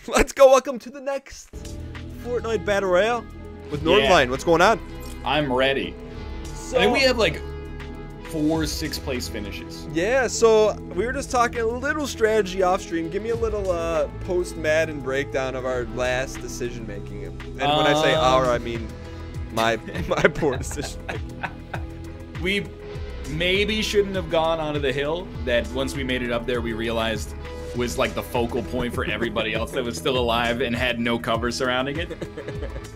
Let's go. Welcome to the next Fortnite Battle Royale with Northernlion. Yeah. What's going on? I'm ready. So, I think we have like 4 6th place finishes. Yeah, so we were just talking a little strategy off stream. Give me a little post-Madden breakdown of our last decision making. And when I say our, I mean my poor decision making. We maybe shouldn't have gone onto the hill that once we made it up there we realized was like the focal point for everybody else that was still alive and had no cover surrounding it.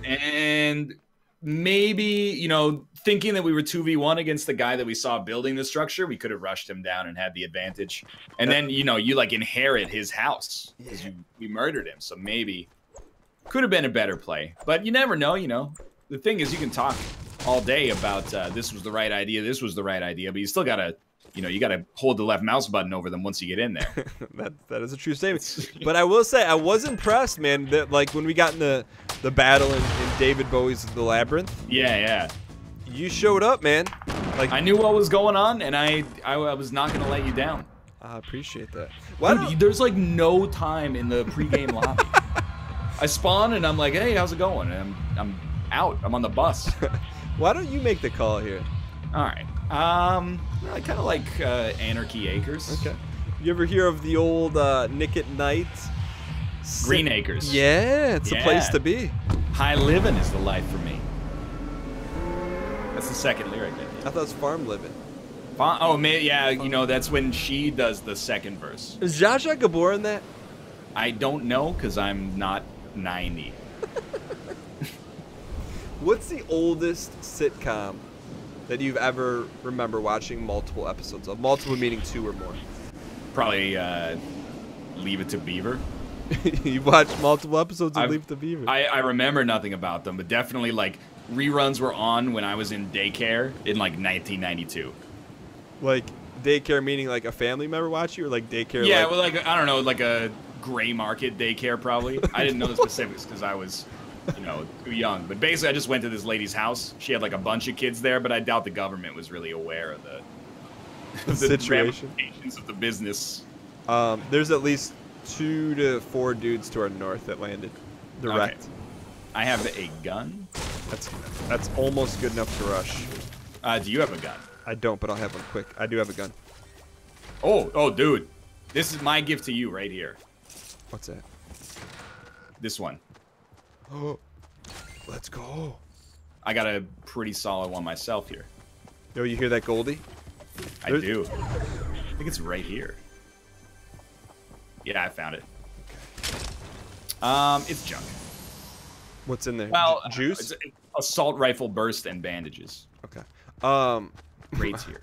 And maybe, you know, thinking that we were 2v1 against the guy that we saw building the structure, we could have rushed him down and had the advantage. And then, you know, you like inherit his house because we murdered him. So maybe could have been a better play, but you never know. You know, the thing is you can talk all day about this was the right idea, this was the right idea, but you still gotta, you know, you gotta hold the left mouse button over them once you get in there. that is a true statement. But I will say I was impressed, man. That like when we got in the battle in David Bowie's The Labyrinth. Yeah. You showed up, man. Like I knew what was going on, and I was not gonna let you down. I appreciate that. Dude, there's like no time in the pregame lobby. I spawn and I'm like, hey, how's it going? And I'm out. I'm on the bus. Why don't you make the call here? All right. I kind of like Anarchy Acres. Okay. You ever hear of the old Nick at Night? Green Acres. Yeah, it's the place to be. High living is the life for me. That's the second lyric. I thought it was farm living. Oh, man, yeah, you know, that's when she does the second verse. Is Zsa Zsa Gabor in that? I don't know, because I'm not 90. What's the oldest sitcom that you've ever remember watching multiple episodes of? Multiple meaning 2 or more. Probably Leave It to Beaver. You've watched multiple episodes of Leave It to Beaver. I remember nothing about them, but definitely like reruns were on when I was in daycare in like 1992. Like daycare meaning like a family member watch you, or like daycare? Yeah, like, well, like I don't know, like a gray market daycare probably. I didn't know the specifics because I was, you know, too young. But basically, I just went to this lady's house. She had like a bunch of kids there, but I doubt the government was really aware of the situation, ramifications of the business. There's at least 2 to 4 dudes to our north that landed direct. Okay. I have a gun. That's almost good enough to rush. Do you have a gun? I don't, but I'll have one quick. I do have a gun. Oh, dude. This is my gift to you right here. What's that? This one. Oh, let's go. I got a pretty solid one myself here. Yo, you hear that, Goldie? I do. I think it's right here. Yeah, I found it. Okay. It's junk. What's in there? Well, juice? It's assault rifle burst and bandages. Okay. Raid's here.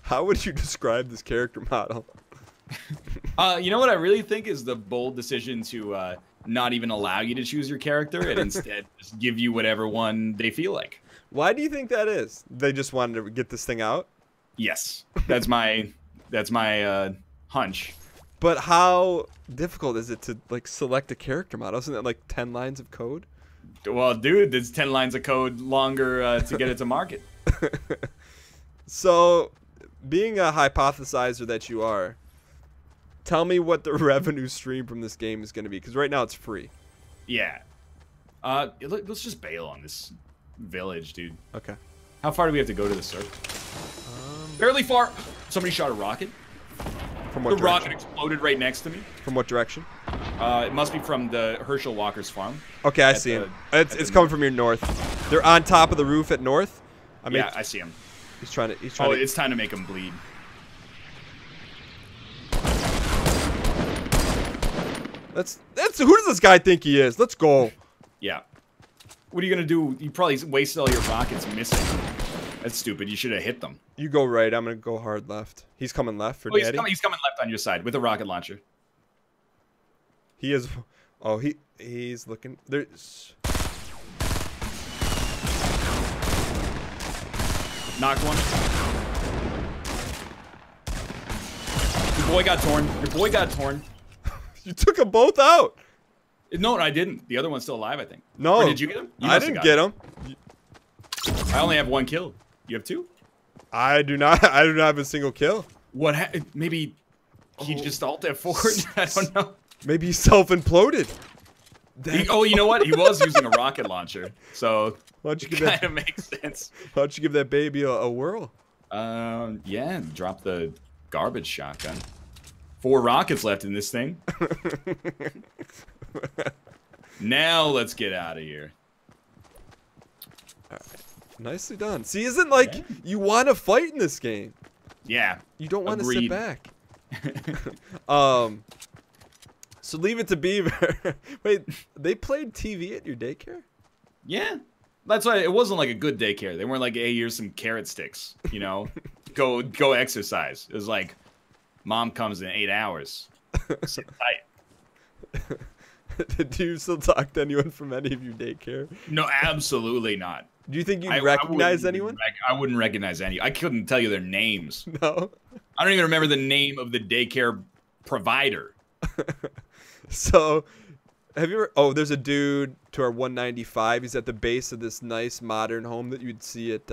How would you describe this character model? You know what I really think is the bold decision to not even allow you to choose your character and instead just give you whatever one they feel like. Why do you think that is? They just wanted to get this thing out? Yes, that's my hunch. But how difficult is it to like select a character model? Isn't that like 10 lines of code? Well, dude, there's 10 lines of code longer to get it to market. So, being a hypothesizer that you are, tell me what the revenue stream from this game is going to be, because right now it's free. Yeah. Let's just bail on this village, dude. Okay. How far do we have to go to the circle? Fairly far. Somebody shot a rocket. From what direction? Rocket exploded right next to me. From what direction? It must be from the Herschel Walker's farm. Okay, I see him. It's coming from your north. They're on top of the roof at north. I see him. He's trying to. Oh, it's time to make him bleed. That's who does this guy think he is? Let's go. Yeah. What are you gonna do? You probably wasted all your rockets missing. That's stupid. You should have hit them. You go right. I'm gonna go hard left. He's coming left for daddy. He's coming left on your side with a rocket launcher. He is. Oh, he's looking. There's. Knocked one. Your boy got torn. Your boy got torn. You took them both out. No, I didn't. The other one's still alive, I think. No. Or did you get him? I didn't get him. I only have 1 kill. You have 2? I do not. I do not have a single kill. What? Maybe he just alt F4. I don't know. Maybe he self-imploded. Oh, you know what? He was using a rocket launcher, so Why don't you give kind of makes sense. Why don't you give that baby a whirl? Yeah, drop the garbage shotgun. 4 rockets left in this thing. Now let's get out of here. All right. Nicely done. See, isn't like you want to fight in this game? Yeah. You don't want to sit back. So leave it to Beaver. Wait, they played TV at your daycare? Yeah. That's why it wasn't like a good daycare. They weren't like, hey, here's some carrot sticks, you know? go exercise. It was like, mom comes in 8 hours. Sit tight. Do you still talk to anyone from any of your daycare? No, absolutely not. Do you think you'd recognize anyone? I wouldn't recognize any. I couldn't tell you their names. No. I don't even remember the name of the daycare provider. So, have you ever... Oh, there's a dude to our 195. He's at the base of this nice modern home that you'd see at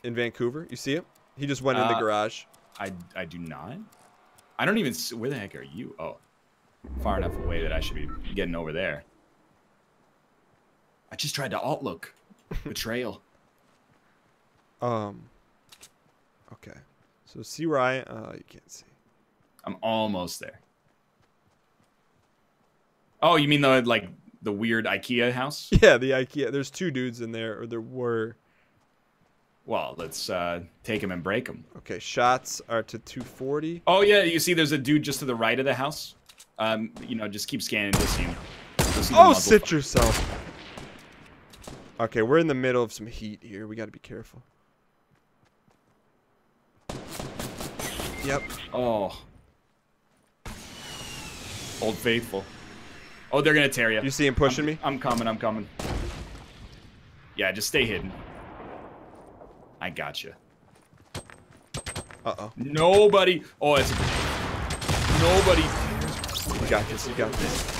in Vancouver. You see him? He just went in the garage. I do not. I don't even... Where the heck are you? Oh. Far enough away that I should be getting over there. I just tried to alt look. Betrayal. Okay. So see where I... you can't see. I'm almost there. Oh, you mean the weird IKEA house? Yeah, the IKEA. There's 2 dudes in there, or there were. Well, let's take them and break them. Okay, shots are to 240. Oh yeah, you see, there's a dude just to the right of the house. You know, just keep scanning to see him. Oh, sit yourself. Okay, we're in the middle of some heat here. We got to be careful. Yep. Oh. Old Faithful. Oh, they're gonna tear you. You see him pushing me? I'm coming. Yeah, just stay hidden. I gotcha. Uh-oh. Nobody. Oh, it's nobody. You got this. You got this.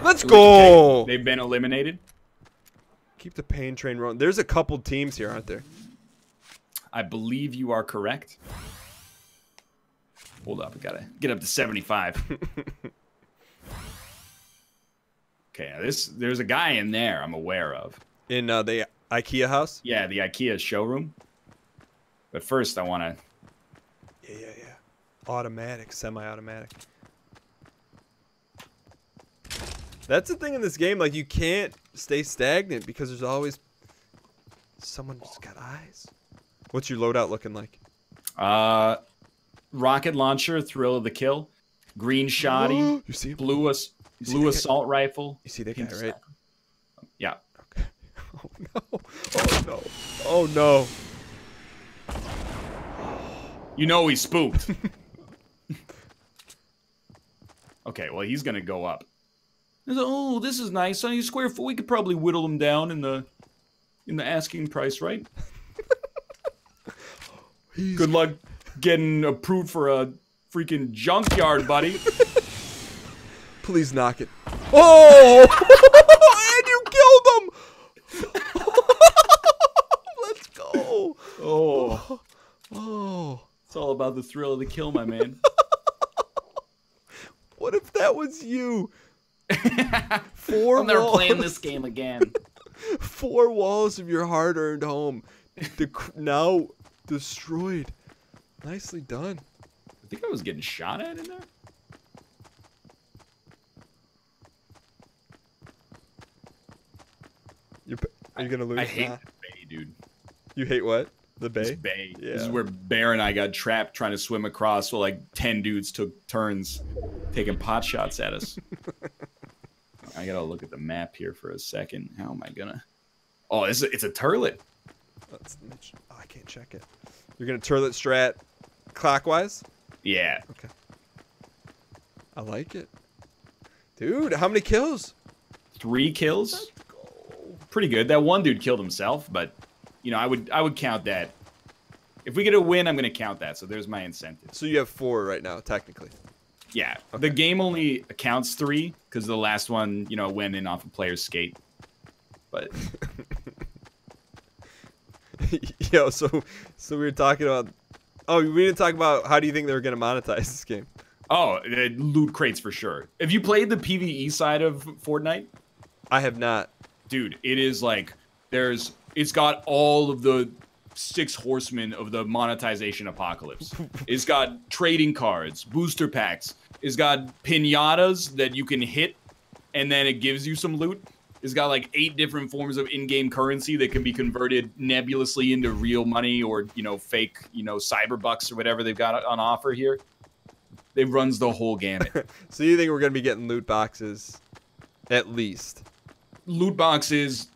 Let's go. They've been eliminated. Keep the pain train rolling. There's a couple teams here, aren't there? I believe you are correct. Hold up, I gotta get up to 75. Okay, now there's a guy in there I'm aware of. In the IKEA house? Yeah, the IKEA showroom. But first, I want to... Yeah. Automatic, semi-automatic. That's the thing in this game. Like, you can't stay stagnant because there's always someone who's got eyes. What's your loadout looking like? Rocket launcher, thrill of the kill. Green shoddy. You see him? Blue assault rifle. You see that guy, right? Yeah. Okay. Oh, no. Oh, no. Oh, no. You know he's spooked. Okay, well, he's going to go up. Oh, this is nice. On your square foot, we could probably whittle him down in the asking price, right? Good luck getting approved for a freaking junkyard, buddy. Please knock it. Oh! And you killed him! Let's go. Oh. It's all about the thrill of the kill, my man. What if that was you? I'm never playing this game again. 4 walls of your hard-earned home. Now destroyed. Nicely done. I think I was getting shot at in there. Are you gonna lose? I hate the bay, dude. You hate what? The bay? This bay. Yeah. This is where Bear and I got trapped trying to swim across while like 10 dudes took turns taking pot shots at us. I gotta look at the map here for a second. How am I gonna... Oh, it's a turlet. Oh, I can't check it. You're gonna turlet strat clockwise? Yeah. Okay. I like it. Dude, how many kills? 3 kills. Let's go. Pretty good. That one dude killed himself, but you know, I would count that. If we get a win, I'm gonna count that. So there's my incentive. So you have 4 right now, technically. Yeah. Okay. The game only counts 3 because the last one, you know, went in off a player's skate. But yo, so we were talking about. Oh, we didn't talk about how do you think they were gonna monetize this game? Oh, loot crates for sure. Have you played the PvE side of Fortnite? I have not. Dude, it is like it's got all of the 6 horsemen of the monetization apocalypse. It's got trading cards, booster packs. It's got pinatas that you can hit and then it gives you some loot. It's got like 8 different forms of in-game currency that can be converted nebulously into real money or, you know, fake, you know, cyberbucks or whatever they've got on offer here. It runs the whole gamut. So you think we're going to be getting loot boxes at least? Loot boxes,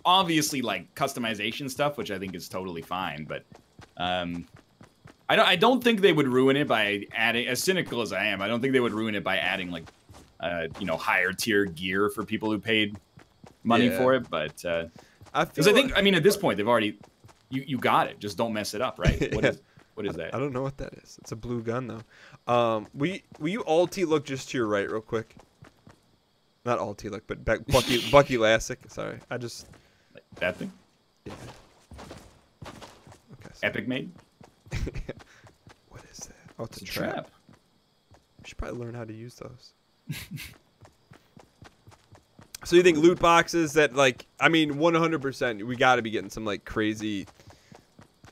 obviously like customization stuff, which I think is totally fine, but I don't think they would ruin it by adding, as cynical as I am, I don't think they would ruin it by adding like you know, higher tier gear for people who paid money for it, but because I mean at this point they've already you got it, just don't mess it up, right? What is that? I don't know what that is. It's a blue gun though. Will you alti look just to your right real quick? Not alti look, but Bucky Lassick. Sorry, I just like that thing. Yeah. Okay. So. Epic made. What is that? Oh, it's a trap. You should probably learn how to use those. So you think loot boxes that, like, I mean, 100%, we got to be getting some like crazy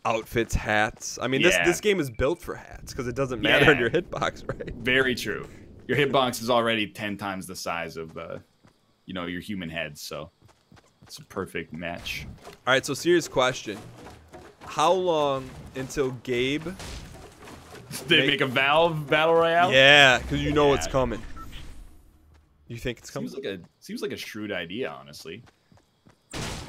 outfits, hats. I mean, this game is built for hats because it doesn't matter in your hitbox, right? Very true. Your hitbox is already 10 times the size of, you know, your human head, so it's a perfect match. All right, so serious question: how long until Gabe? They make a Valve Battle Royale? Yeah, because you know it's coming. You think it's coming? Seems like a shrewd idea, honestly.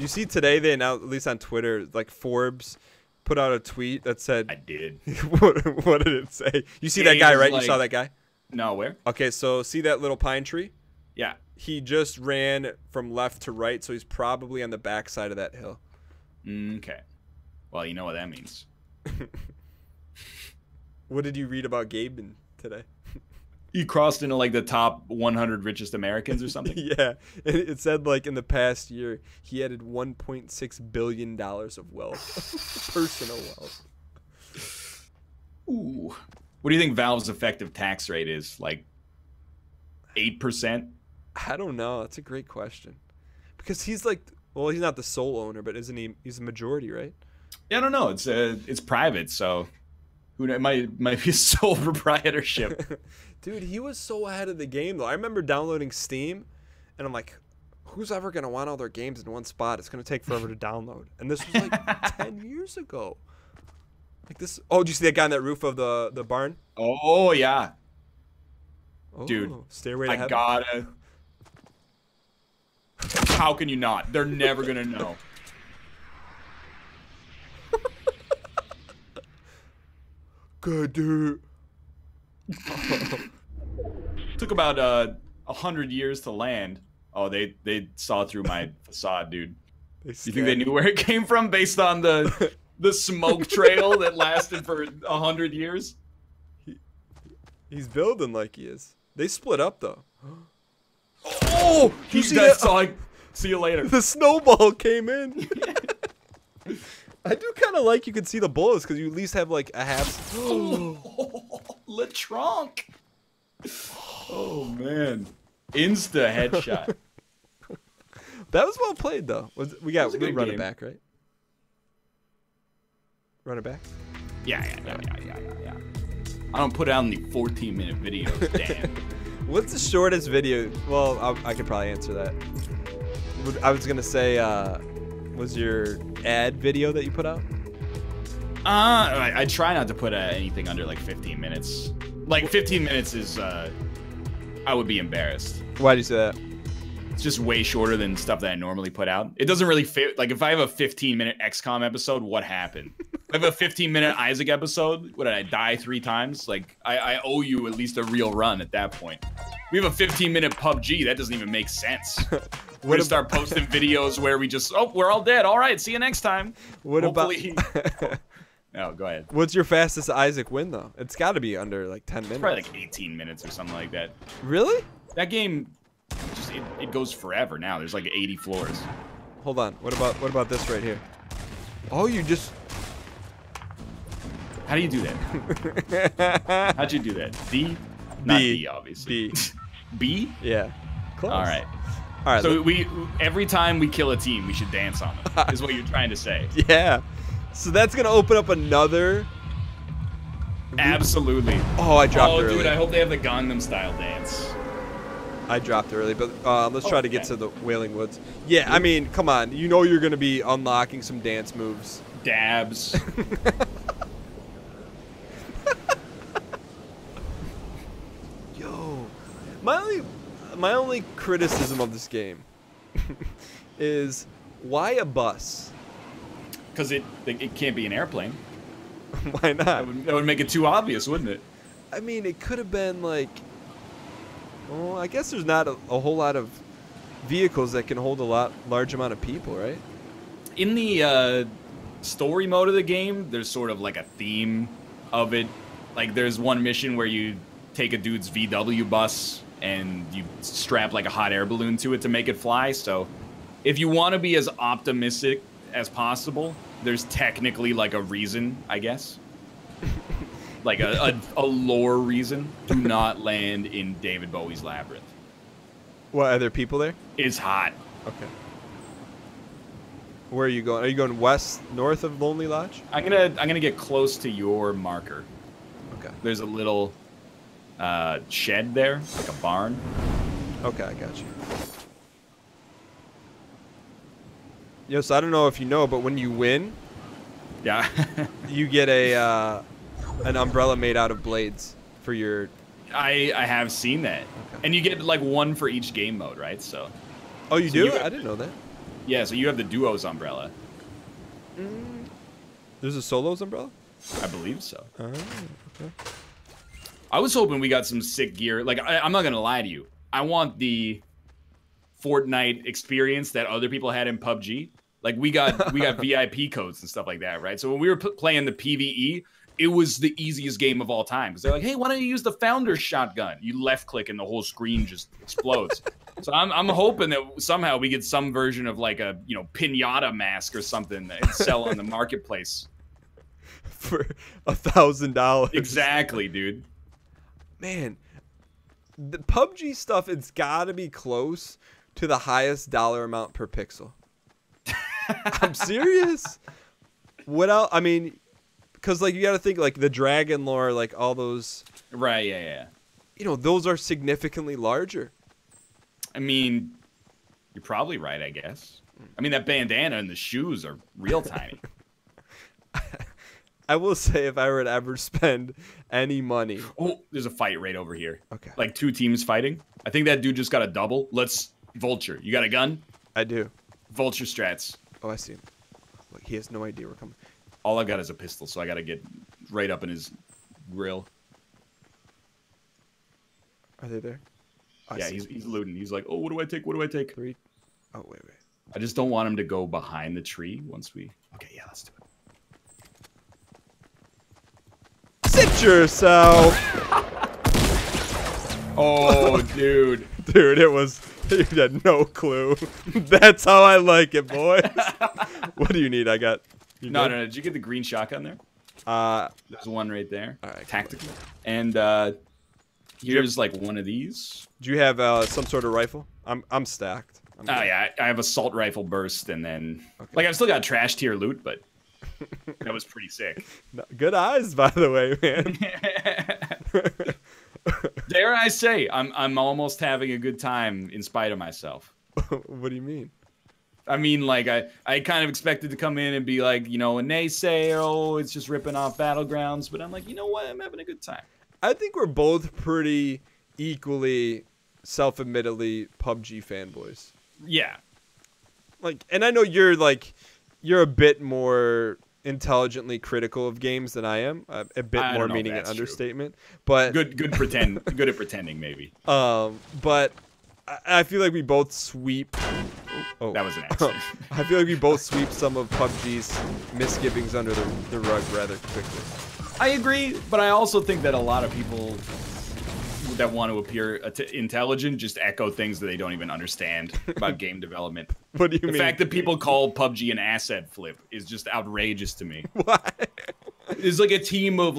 You see today they announced, at least on Twitter, like Forbes put out a tweet that said, I did. What did it say? You see that guy, right? Like, you saw that guy? No, where? Okay, so see that little pine tree? Yeah. He just ran from left to right, so he's probably on the back side of that hill. Okay. Well, you know what that means. What did you read about Gabe today? He crossed into like the top 100 richest Americans or something. Yeah, it said like in the past year he added $1.6 billion of wealth, personal wealth. Ooh, what do you think Valve's effective tax rate is? Like 8%? I don't know. That's a great question. Because he's like, well, he's not the sole owner, but isn't he? He's the majority, right? Yeah, I don't know. It's private, so who knows? It might be a sole proprietorship. Dude, he was so ahead of the game, though. I remember downloading Steam, and I'm like, who's ever going to want all their games in one spot? It's going to take forever to download. And this was like 10 years ago. Like this. Oh, did you see that guy on that roof of the barn? Oh, yeah. Oh, dude, Stairway to Heaven. Gotta. How can you not? They're never going to know. Good, dude. Took about 100 years to land. Oh, they saw through my facade, dude. You think they knew where it came from based on the smoke trail that lasted for 100 years? He's building like he is. They split up though. Oh, you see that? Like, see you later. The snowball came in. I do kind of like you can see the bullets because you at least have like a half. Le Tronc. Oh man, insta headshot. That was well played though. We run it back, right? Run it back. Yeah. I don't put out any 14-minute videos, damn. What's the shortest video? Well, I could probably answer that. I was gonna say, was your ad video that you put out? I try not to put anything under like 15 minutes. Like 15 minutes is, I would be embarrassed. Why do you say that? It's just way shorter than stuff that I normally put out. It doesn't really fit. Like if I have a 15-minute XCOM episode, what happened? If I have a 15-minute Isaac episode, what did I die 3 times? Like I owe you at least a real run at that point. We have a 15-minute PUBG. That doesn't even make sense. We're gonna start posting videos where we just, we're all dead. All right, see you next time. Hopefully. No, go ahead. What's your fastest Isaac win though? It's got to be under like 10 minutes. Probably like 18 minutes or something like that. Really? That game, it goes forever now. There's like 80 floors. Hold on. What about this right here? Oh, you just. How do you do that? How'd you do that? D? Not B, obviously. B. B? Yeah. Close. All right. All right. So every time we kill a team, we should dance on them. Is what you're trying to say? Yeah. So that's gonna open up another. Absolutely. Oh, I dropped early. Oh, dude, I hope they have the Gangnam Style dance. I dropped early, but let's try to get to the Wailing Woods. Yeah, I mean, come on. You know you're gonna be unlocking some dance moves. Dabs. Yo, my only criticism of this game is why a bus? Because it can't be an airplane. Why not? That would make it too obvious, wouldn't it? I mean, it could have been like. Well, I guess there's not a whole lot of vehicles that can hold a large amount of people, right? In the story mode of the game, there's sort of like a theme of it. Like there's one mission where you take a dude's VW bus and you strap like a hot air balloon to it to make it fly. So if you want to be as optimistic as possible, there's technically like a reason, I guess. Like a lore reason. Do not land in David Bowie's Labyrinth. What, are there people there? It's hot. Okay. Where are you going? Are you going west, north of Lonely Lodge? I'm gonna get close to your marker. Okay. There's a little shed there, like a barn. Okay, I got you. Yo, so I don't know if you know, but when you win, Yeah. you get an umbrella made out of blades for your. I have seen that. Okay. And you get like one for each game mode, right? So. Oh, you do? I didn't know that. Yeah, so you have the duos umbrella. There's a solos umbrella? I believe so. Oh, okay. I was hoping we got some sick gear. Like, I'm not gonna lie to you. I want the Fortnite experience that other people had in PUBG. Like, we got VIP codes and stuff like that, right? So when we were playing the PvE, it was the easiest game of all time. Because they're like, hey, why don't you use the Founder's shotgun? You left click and the whole screen just explodes. So I'm hoping that somehow we get some version of like a, pinata mask or something that sell on the marketplace. For $1,000. Exactly, dude. Man, the PUBG stuff, it's got to be close to the highest dollar amount per pixel. I'm serious. What else? I mean, because like you got to think like the dragon lore, like all those. Right, yeah. Those are significantly larger. I mean, you're probably right, I guess. I mean, that bandana and the shoes are real tiny. I will say if I were to ever spend any money. Oh, there's a fight right over here. Okay. Like 2 teams fighting. I think that dude just got a double. Let's Vulture. You got a gun? I do. Vulture strats. Oh, I see him. Look, he has no idea we're coming. All I got is a pistol, so I got to get right up in his grill. Are they there? Yeah, he's looting. He's like, oh, what do I take? What do I take? 3. Oh, wait. I just don't want him to go behind the tree once we... Okay, yeah, let's do it. Sit yourself! Oh, dude. Dude, you had no clue. That's how I like it, boys. What do you need? I got... No. Did you get the green shotgun there? There's one right there. All right, tactical. And here's like one of these. Do you have some sort of rifle? I'm stacked. Yeah, I have assault rifle burst, and then like I've still got trash tier loot, but that was pretty sick. Good eyes, by the way, man. Dare I say, I'm almost having a good time in spite of myself. What do you mean? I mean, like, I kind of expected to come in and be like, a naysayer, oh, it's just ripping off Battlegrounds. But I'm like, you know what? I'm having a good time. I think we're both pretty equally, self-admittedly, PUBG fanboys. Yeah. Like, and I know you're a bit more intelligently critical of games than I am. A bit more meaning an understatement. True. But good at pretending, maybe. But I feel like we both sweep... Oh. That was an accident. I feel like we both sweep some of PUBG's misgivings under the rug rather quickly. I agree, but I also think that a lot of people that want to appear intelligent just echo things that they don't even understand about game development. What do you mean? The fact that people call PUBG an asset flip is just outrageous to me. Why? It's like a team of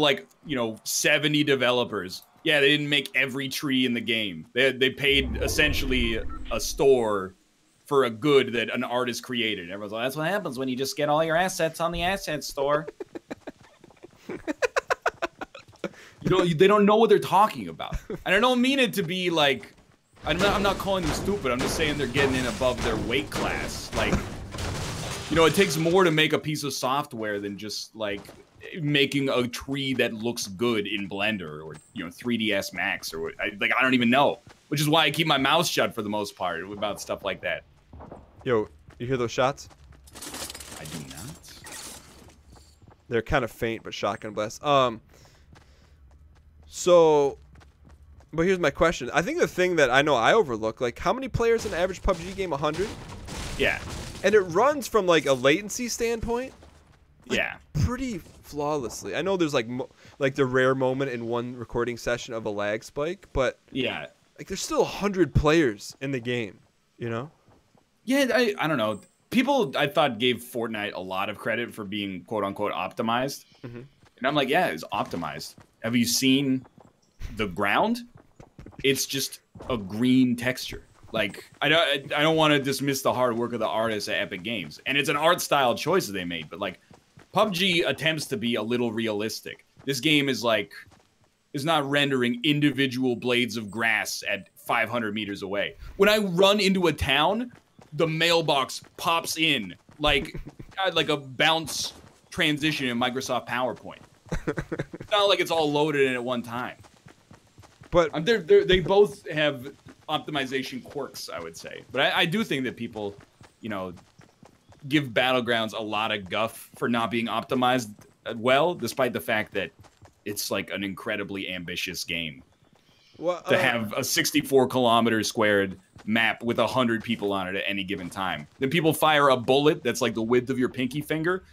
70 developers Yeah, they didn't make every tree in the game. They paid essentially a store for a good that an artist created. Everyone's like, that's what happens when you just get all your assets on the asset store. They don't know what they're talking about. And I don't mean it to be like, I'm not calling them stupid. I'm just saying they're getting in above their weight class. Like, it takes more to make a piece of software than just like making a tree that looks good in Blender or 3ds Max or I don't even know, which is why I keep my mouth shut for the most part about stuff like that. Yo, you hear those shots? I do not. They're kind of faint, but shotgun blast. So, but here's my question. I think the thing that I know I overlook, like, how many players in an average PUBG game? 100? Yeah. And it runs from like a latency standpoint. Like, yeah. Pretty flawlessly. I know there's like the rare moment in one recording session of a lag spike, but yeah, like there's still 100 players in the game, Yeah, I don't know. People I thought gave Fortnite a lot of credit for being quote unquote optimized, and I'm like, yeah, it's optimized. Have you seen the ground? It's just a green texture. Like I don't want to dismiss the hard work of the artists at Epic Games, and it's an art style choice that they made, but like. PUBG attempts to be a little realistic. This game is not rendering individual blades of grass at 500 meters away. When I run into a town, the mailbox pops in like a bounce transition in Microsoft PowerPoint. It's not like it's all loaded in at one time. But they both have optimization quirks, I would say. But I do think that people, give Battlegrounds a lot of guff for not being optimized well, despite the fact that it's like an incredibly ambitious game. Well, to have a 64 kilometers squared map with 100 people on it at any given time. Then people fire a bullet that's like the width of your pinky finger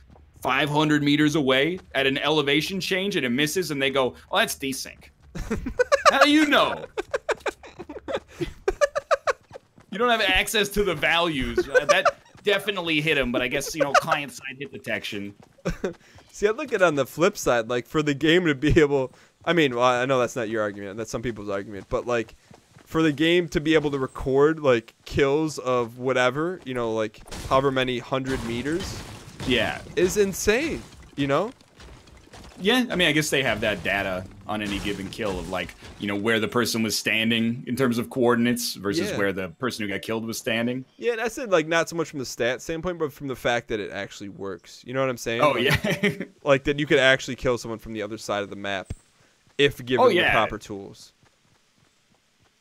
500 meters away at an elevation change and it misses and they go, oh, that's desync. How do you know? You don't have access to the values. That definitely hit him, but I guess, client-side hit detection. See, I look at it on the flip side, like, for the game to be able... I mean, well, I know that's not your argument. That's some people's argument. But, like, for the game to be able to record, like, kills of whatever, like, however many 100 meters... Yeah. ...is insane, Yeah, I mean, I guess they have that data on any given kill of, like, where the person was standing in terms of coordinates versus where the person who got killed was standing. Yeah, that's it, like, not so much from the stat standpoint, but from the fact that it actually works. You know what I'm saying? Oh, like, yeah. Like, that you could actually kill someone from the other side of the map if given the proper tools.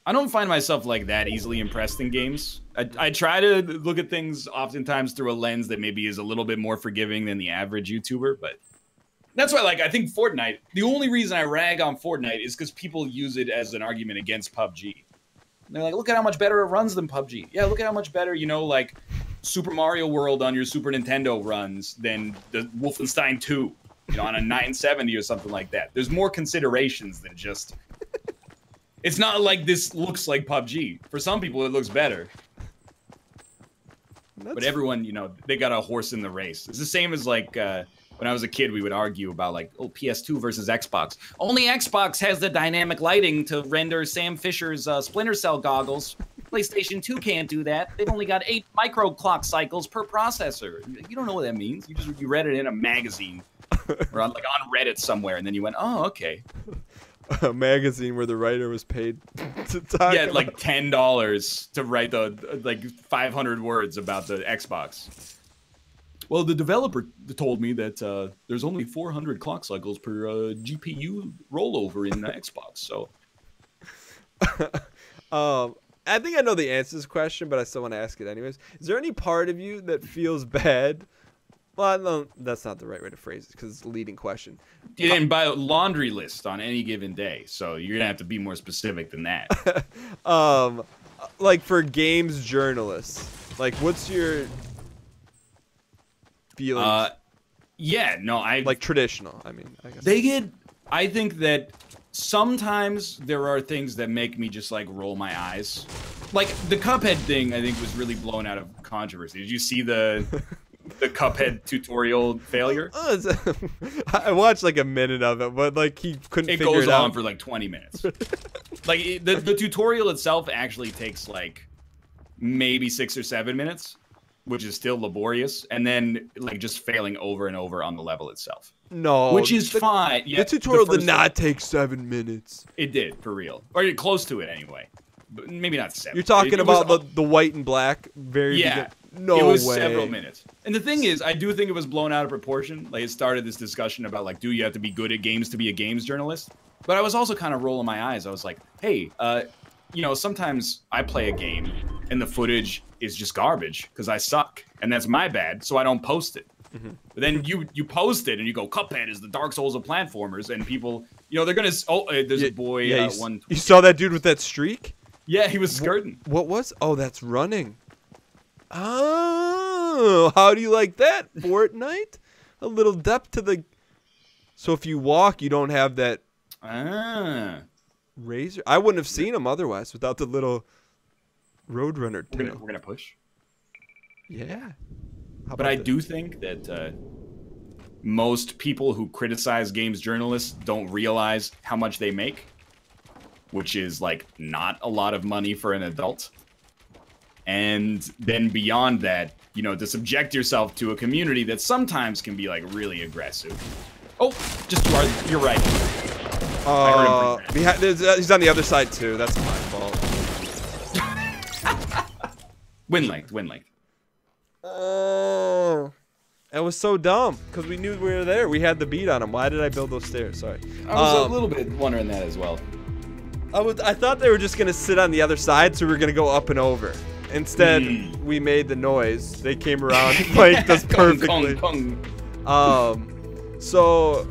I don't find myself, like, that easily impressed in games. I try to look at things oftentimes through a lens that maybe is a little bit more forgiving than the average YouTuber, but... That's why, like, I think Fortnite, the only reason I rag on Fortnite is because people use it as an argument against PUBG. And they're like, look at how much better it runs than PUBG. Yeah, look at how much better, like, Super Mario World on your Super Nintendo runs than the Wolfenstein 2, on a 970 or something like that. There's more considerations than just... It's not like this looks like PUBG. For some people, it looks better. But everyone, they got a horse in the race. It's the same as, like... when I was a kid, we would argue about, like, PS2 versus Xbox. Only Xbox has the dynamic lighting to render Sam Fisher's Splinter Cell goggles. PlayStation 2 can't do that. They've only got 8 micro clock cycles per processor. You don't know what that means. You read it in a magazine or on Reddit somewhere, and then you went, oh, okay. A magazine where the writer was paid to talk. Yeah, like $10 to write the 500 words about the Xbox. Well, the developer told me that there's only 400 clock cycles per GPU rollover in Xbox, so... I think I know the answer to this question, but I still want to ask it anyways. Is there any part of you that feels bad? Well, no, that's not the right way to phrase it, because it's a leading question. You didn't buy a laundry list on any given day, so you're going to have to be more specific than that. Like, for games journalists, like, what's your... feelings? Yeah, no, like traditional. I mean, I guess I think that sometimes there are things that make me just like roll my eyes. Like the Cuphead thing, I think was really blown out of controversy. Did you see the the Cuphead tutorial failure. I watched like a minute of it, but like he couldn't It figure goes it out. on for like 20 minutes. Like the tutorial itself actually takes like maybe 6 or 7 minutes, which is still laborious, and then like just failing over and over on the level itself. No, which is fine. Yeah, the tutorial did not take 7 minutes. It did, for real, or close to it anyway. But maybe not 7. You're talking about the white and black. Yeah. No it was way. Several minutes. And the thing is, I do think it was blown out of proportion. Like, it started this discussion about, like, do you have to be good at games to be a games journalist? But I was also kind of rolling my eyes. I was like, hey, you know, sometimes I play a game and the footage is just garbage because I suck. And that's my bad, so I don't post it. Mm-hmm. But then you post it and you go, Cuphead is the Dark Souls of platformers. And people, you know, they're going to... Oh, there's a boy... Yeah, you saw that dude with that streak? Yeah, he was skirting. What was? Oh, that's running. Oh, how do you like that, Fortnite? A little depth to the... So if you walk, you don't have that razor. I wouldn't have seen him otherwise without the little Roadrunner tail. We're gonna push. Yeah. But I do think that most people who criticize games journalists don't realize how much they make, which is like not a lot of money for an adult. And then beyond that, you know, to subject yourself to a community that sometimes can be like really aggressive. Oh, just you're right. He's on the other side too. That's my fault. Win length. Oh, that was so dumb because we knew we were there. We had the beat on him. Why did I build those stairs? Sorry. I was a little bit wondering that as well. I thought they were just gonna sit on the other side, so we were gonna go up and over. Instead, we made the noise. They came around, played us perfectly. So,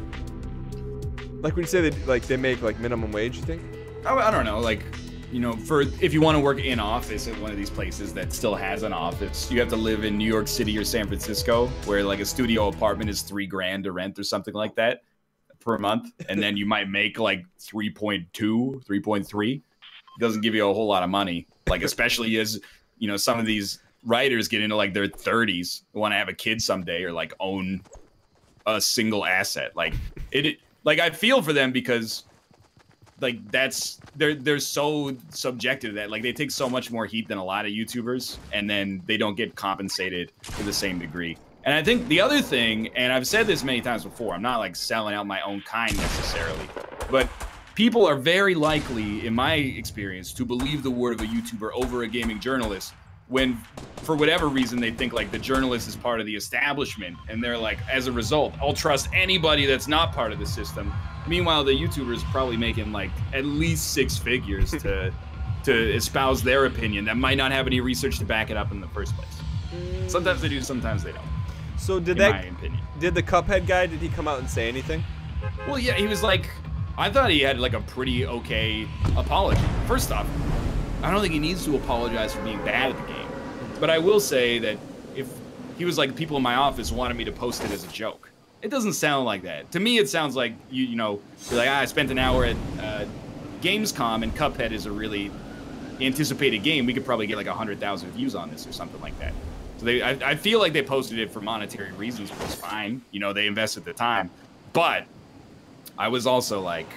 like when you say they make like minimum wage, you think? I don't know, like, you know, if you want to work in office at one of these places that still has an office, you have to live in New York City or San Francisco, where like a studio apartment is $3,000 to rent or something like that per month, and then you might make like 3.2, 3.3. It doesn't give you a whole lot of money, like especially as, you know, some of these writers get into like their 30s, want to have a kid someday or like own a single asset. Like like I feel for them because like they're so subjective that like they take so much more heat than a lot of YouTubers, and then they don't get compensated to the same degree. And I think the other thing, and I've said this many times before, I'm not like selling out my own kind necessarily, but people are very likely, in my experience, to believe the word of a YouTuber over a gaming journalist when, for whatever reason, they think like the journalist is part of the establishment, and they're like, as a result, I'll trust anybody that's not part of the system. Meanwhile, the YouTuber is probably making like at least 6 figures to espouse their opinion that might not have any research to back it up in the first place. Sometimes they do, sometimes they don't. So did my opinion. Did the Cuphead guy, did he come out and say anything? Well, yeah, he was like, I thought he had like a pretty okay apology. First off, I don't think he needs to apologize for being bad at the game. But I will say that if he was like, people in my office wanted me to post it as a joke. It doesn't sound like that. To me, it sounds like, you know, you're like, I spent an hour at Gamescom and Cuphead is a really anticipated game. We could probably get like 100,000 views on this or something like that. So I feel like they posted it for monetary reasons, which is fine. You know, they invested the time. But I was also like,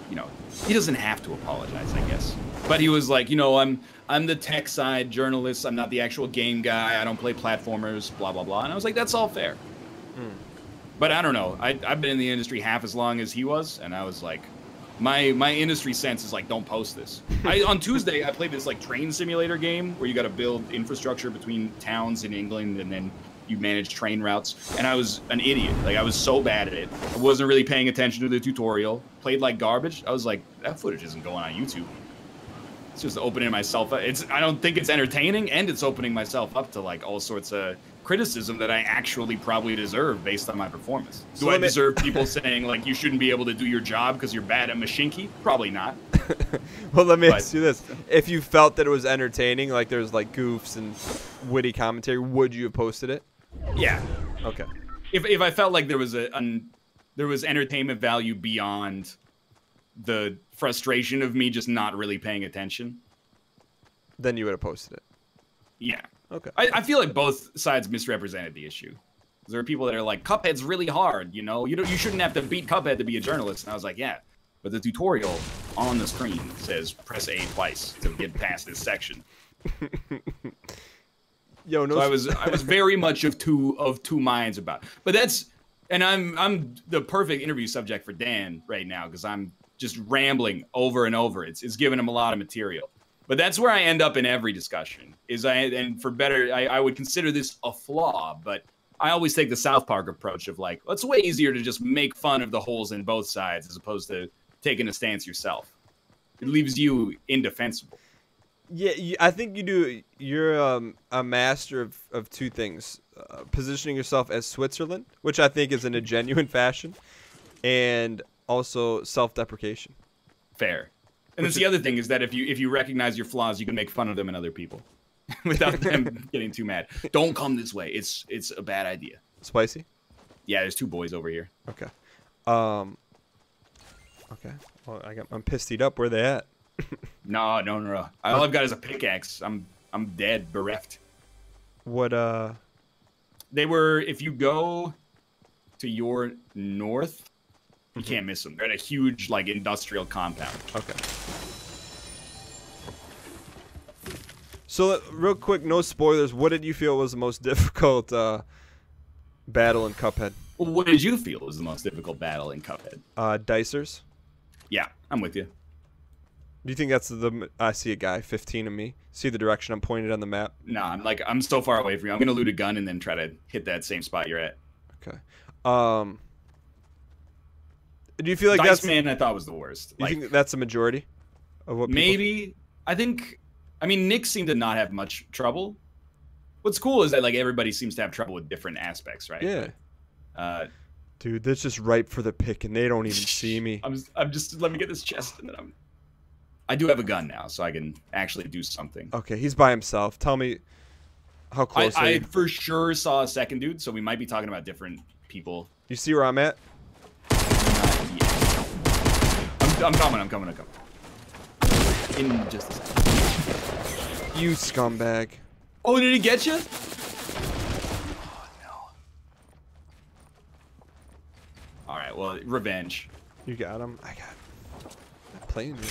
you know, he doesn't have to apologize, I guess. But he was like, you know, I'm the tech side journalist. I'm not the actual game guy. I don't play platformers, blah, blah, blah. And I was like, that's all fair. But I don't know. I've been in the industry half as long as he was, and I was like, my industry sense is like, don't post this. On Tuesday, I played this like train simulator game where you got to build infrastructure between towns in England, and then you manage train routes. And I was an idiot. Like, I was so bad at it. I wasn't really paying attention to the tutorial. Played like garbage. I was like, that footage isn't going on YouTube. It's just opening myself up. I don't think it's entertaining, and it's opening myself up to like all sorts of criticism that I actually probably deserve based on my performance. Do I deserve people saying like you shouldn't be able to do your job because you're bad at Machinki? Probably not. Well, let me ask you this: if you felt that it was entertaining, like there's like goofs and witty commentary, would you have posted it? Yeah. Okay. If I felt like there was entertainment value beyond the frustration of me just not really paying attention, then you would have posted it. Yeah. Okay. I feel like both sides misrepresented the issue. There are people that are like, Cuphead's really hard, you know? You shouldn't have to beat Cuphead to be a journalist. And I was like, yeah, but the tutorial on the screen says press A twice to get past this section. Yo, no. So I was very much of two minds about it. But that's, and I'm the perfect interview subject for Dan right now because I'm just rambling over and over. It's giving him a lot of material. But that's where I end up in every discussion. And for better, I would consider this a flaw, but I always take the South Park approach of like, it's way easier to just make fun of the holes in both sides as opposed to taking a stance yourself. It leaves you indefensible. Yeah, I think you do. You're a master of two things: positioning yourself as Switzerland, which I think is in a genuine fashion, and also self-deprecation. Fair. And that's the other thing is that if you recognize your flaws, you can make fun of them in other people without them getting too mad. Don't come this way. It's a bad idea. Spicy? Yeah, there's two boys over here. Okay. Okay. Well, I'm pissed up. Where they at? No. All I've got is a pickaxe. I'm dead, bereft. What They were, if you go to your north, you can't miss them. They're at a huge like industrial compound. Okay. So real quick, no spoilers. What did you feel was the most difficult battle in Cuphead? Well, what did you feel was the most difficult battle in Cuphead? Dicers. Yeah, I'm with you. Do you think that's I see a guy, 15 of me. See the direction I'm pointed on the map? No, I'm so far away from you. I'm gonna loot a gun and then try to hit that same spot you're at. Okay. Do you feel like Dice Man I thought was the worst. You think that's the majority of what people... Maybe. I mean, Nick seemed to not have much trouble. What's cool is that like everybody seems to have trouble with different aspects, right? Yeah. Dude, that's just ripe for the pick, and they don't even see me. I'm just let me get this chest, and then I do have a gun now, so I can actually do something. Okay, he's by himself. Tell me how close. I for sure saw a second dude, so we might be talking about different people. You see where I'm at? I'm coming. In just a second. You scumbag. Oh, did he get you? Oh, no. Alright, well, revenge. You got him. I'm playing you.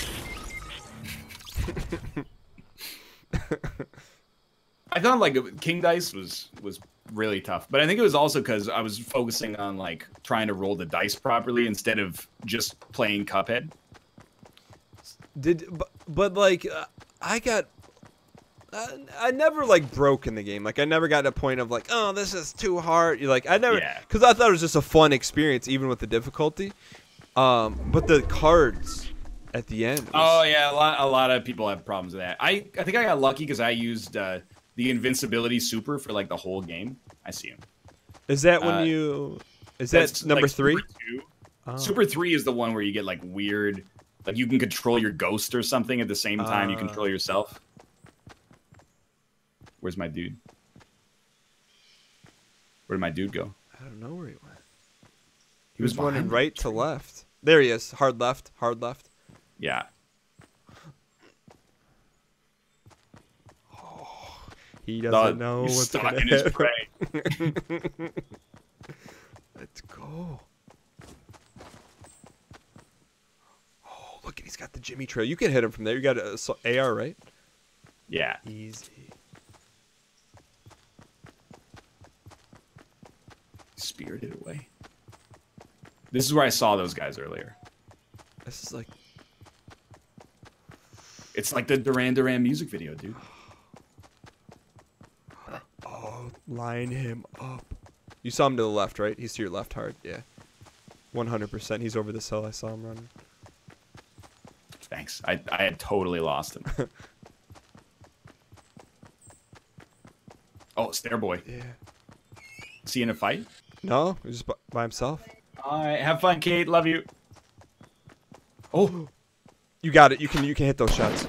I thought, like, King Dice was really tough. But I think it was also because I was focusing on, like, trying to roll the dice properly instead of just playing Cuphead. But like, I never like broke in the game. Like I never got to a point of like, oh, this is too hard. You're like, I never, because I thought it was just a fun experience, even with the difficulty. But the cards at the end. Oh yeah, a lot of people have problems with that. I think I got lucky because I used the invincibility super for like the whole game. I see him. Is that when you? Is that number like, 3? Super 2. Oh. Super 3 is the one where you get like weird. Like you can control your ghost or something at the same time you control yourself. Where's my dude? Where did my dude go? I don't know where he went. He was running right to left. There he is. Hard left. Hard left. Yeah. Oh, he doesn't know what's stuck in his prey. Let's go. Look, he's got the Jimmy trail. You can hit him from there. You got a AR, right? Yeah. Easy. Spirited away. This is where I saw those guys earlier. This is like... It's like the Duran Duran music video, dude. Oh, line him up. You saw him to the left, right? He's to your left hard. Yeah. 100%. He's over this hill. I saw him running. Thanks. I had totally lost him. Oh, Stairboy. Yeah. Is he in a fight? No, he's just by himself. All right, have fun, Kate. Love you. Oh, you got it. You can hit those shots.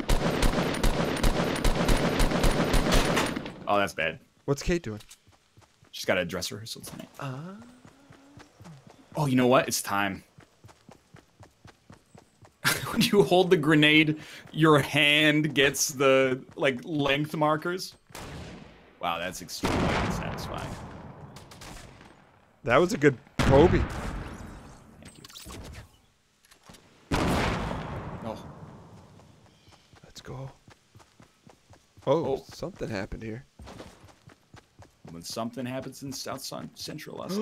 Oh, that's bad. What's Kate doing? She's got a dress rehearsal tonight. Oh, you know what? It's time. When you hold the grenade, your hand gets the like length markers. Wow, that's extremely unsatisfying. That was a good Kobe. Thank you. Oh. Let's go. Oh, something happened here. When something happens in South Central Los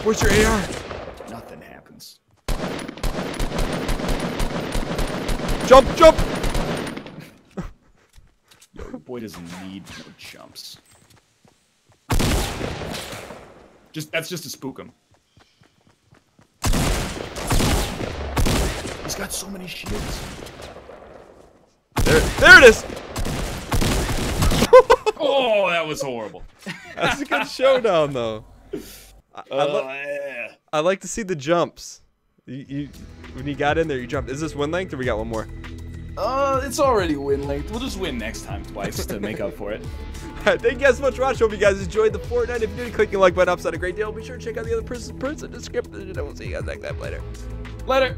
Where's your AR? nothing happens. Jump, jump! Yo, your boy doesn't need no jumps. That's just to spook him. He's got so many shields. There it is! Oh, that was horrible. That's a good showdown, though. I like to see the jumps. When you got in there, you jumped. Is this win length, or we got one more? It's already win length. We'll just win next time twice to make up for it. Thank you guys so much for watching. Hope you guys enjoyed the Fortnite. If you did, click the like button. Upside a great deal. Be sure to check out the other prints in the description. And we'll see you guys next time. Later. Later.